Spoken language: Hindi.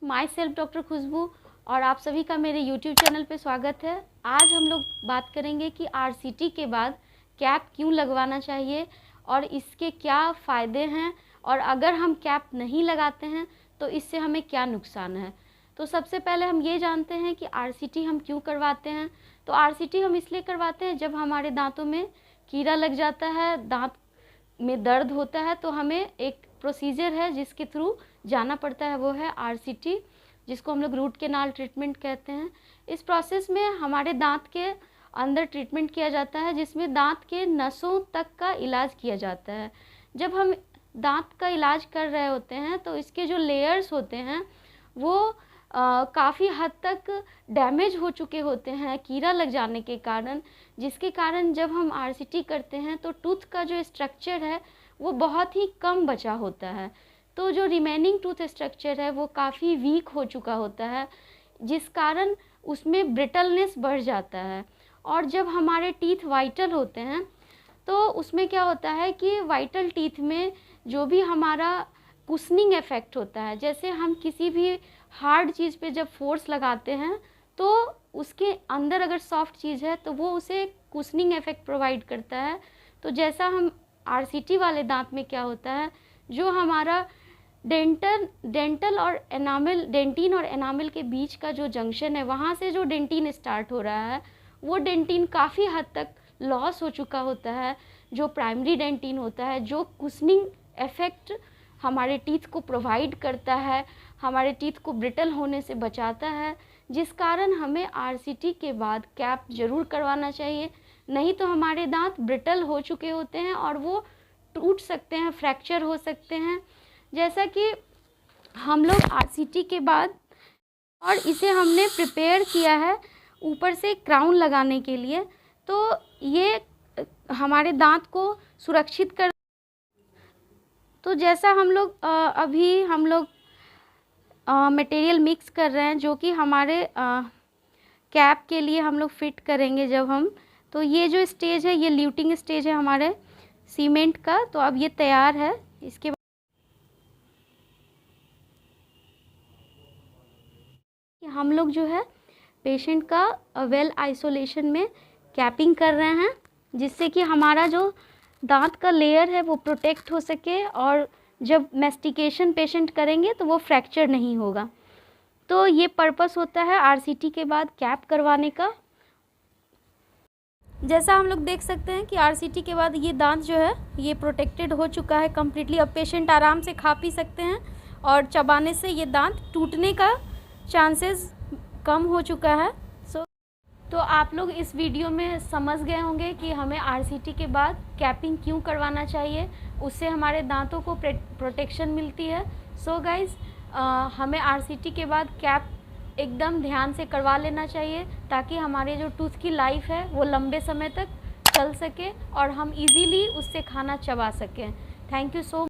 माई सेल्फ डॉक्टर खुशबू और आप सभी का मेरे यूट्यूब चैनल पे स्वागत है। आज हम लोग बात करेंगे कि आरसीटी के बाद कैप क्यों लगवाना चाहिए और इसके क्या फ़ायदे हैं, और अगर हम कैप नहीं लगाते हैं तो इससे हमें क्या नुकसान है। तो सबसे पहले हम ये जानते हैं कि आरसीटी हम क्यों करवाते हैं। तो आरसीटी हम इसलिए करवाते हैं जब हमारे दांतों में कीड़ा लग जाता है, दांत में दर्द होता है, तो हमें एक प्रोसीजर है जिसके थ्रू जाना पड़ता है, वो है आरसीटी, जिसको हम लोग रूट कैनाल ट्रीटमेंट कहते हैं। इस प्रोसेस में हमारे दांत के अंदर ट्रीटमेंट किया जाता है, जिसमें दांत के नसों तक का इलाज किया जाता है। जब हम दांत का इलाज कर रहे होते हैं तो इसके जो लेयर्स होते हैं वो काफ़ी हद तक डैमेज हो चुके होते हैं कीड़ा लग जाने के कारण, जिसके कारण जब हम आरसीटी करते हैं तो टूथ का जो स्ट्रक्चर है वो बहुत ही कम बचा होता है। तो जो रिमेनिंग टूथ स्ट्रक्चर है वो काफ़ी वीक हो चुका होता है, जिस कारण उसमें ब्रिटलनेस बढ़ जाता है। और जब हमारे टीथ वाइटल होते हैं तो उसमें क्या होता है कि वाइटल टीथ में जो भी हमारा कुशनिंग इफ़ेक्ट होता है, जैसे हम किसी भी हार्ड चीज़ पे जब फोर्स लगाते हैं तो उसके अंदर अगर सॉफ्ट चीज़ है तो वो उसे कुशनिंग इफ़ेक्ट प्रोवाइड करता है। तो जैसा हम आरसीटी वाले दांत में क्या होता है, जो हमारा डेंटल और एनामल, डेंटिन और एनामल के बीच का जो जंक्शन है, वहाँ से जो डेंटिन स्टार्ट हो रहा है वो डेंटिन काफ़ी हद तक लॉस हो चुका होता है। जो प्राइमरी डेंटिन होता है, जो कुशनिंग इफ़ेक्ट हमारे टीथ को प्रोवाइड करता है, हमारे टीथ को ब्रिटल होने से बचाता है, जिस कारण हमें आरसीटी के बाद कैप ज़रूर करवाना चाहिए। नहीं तो हमारे दांत ब्रिटल हो चुके होते हैं और वो टूट सकते हैं, फ्रैक्चर हो सकते हैं। जैसा कि हम लोग आरसीटी के बाद, और इसे हमने प्रिपेयर किया है ऊपर से क्राउन लगाने के लिए, तो ये हमारे दांत को सुरक्षित कर। तो जैसा अभी हम लोग मटेरियल मिक्स कर रहे हैं जो कि हमारे कैप के लिए हम लोग फिट करेंगे जब हम, तो ये जो स्टेज है ये ल्यूटिंग स्टेज है हमारे सीमेंट का। तो अब ये तैयार है। इसके बाद हम लोग जो है पेशेंट का वेल आइसोलेशन में कैपिंग कर रहे हैं, जिससे कि हमारा जो दांत का लेयर है वो प्रोटेक्ट हो सके और जब मैस्टिकेशन पेशेंट करेंगे तो वो फ्रैक्चर नहीं होगा। तो ये पर्पस होता है आरसीटी के बाद कैप करवाने का। जैसा हम लोग देख सकते हैं कि आरसीटी के बाद ये दांत जो है ये प्रोटेक्टेड हो चुका है कम्प्लीटली। अब पेशेंट आराम से खा पी सकते हैं और चबाने से ये दांत टूटने का चांसेस कम हो चुका है। तो आप लोग इस वीडियो में समझ गए होंगे कि हमें आरसीटी के बाद कैपिंग क्यों करवाना चाहिए, उससे हमारे दांतों को प्रोटेक्शन मिलती है। सो गाइज़, हमें आरसीटी के बाद कैप एकदम ध्यान से करवा लेना चाहिए, ताकि हमारे जो टूथ की लाइफ है वो लंबे समय तक चल सके और हम इजीली उससे खाना चबा सकें। Thank you so